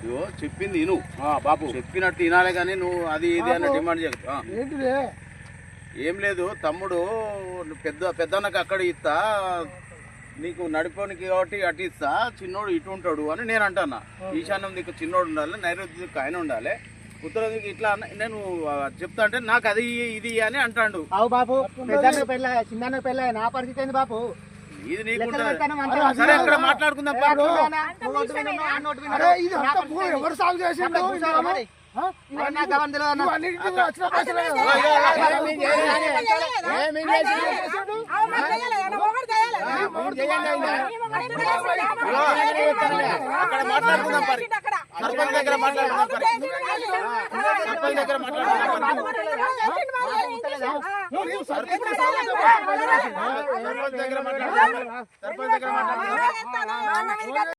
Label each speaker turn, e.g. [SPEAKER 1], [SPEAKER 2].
[SPEAKER 1] ఇగో చెప్పింది విను బాబు, చెప్పినట్టు వినాలే కానీ నువ్వు అది ఇది అని డిమాండ్
[SPEAKER 2] ఏంటిదే?
[SPEAKER 1] ఏం లేదు తమ్ముడు, పెద్దన్నకు అక్కడ ఇస్తా, నీకు నడిపోనికి కాబట్టి అటు ఇస్తా, చిన్నోడు ఇటు ఉంటాడు అని నేను అంటాను. ఈశాన్యం దిక్కు చిన్నోడు ఉండాలి, నైరుతి దిక్కు ఆయన ఉండాలి, ఉత్తర దిక్కు ఇట్లా నేను చెప్తా అంటే నాకు అది ఇది అని అంటాడు.
[SPEAKER 3] అవు బాబు, పెద్దన్న పెళ్ళ చిన్న పెళ్ళ నా పరిస్థితి ఏంది బాబు?
[SPEAKER 1] ఇది నీకు సరే అక్కడ మాట్లాడుకుందాం.
[SPEAKER 2] ఎవరు సాగు చేసిండు?
[SPEAKER 1] అక్కడ మాట్లాడుకుందాం పరి, సర్పంచ్ దగ్గర మాట్లాడుకుందాం పరి, సర్పంచ్ దగ్గర మాట్లాడుకుందాం, సర్పంచ్ దగ్గర మాట్లాడుకుందాం.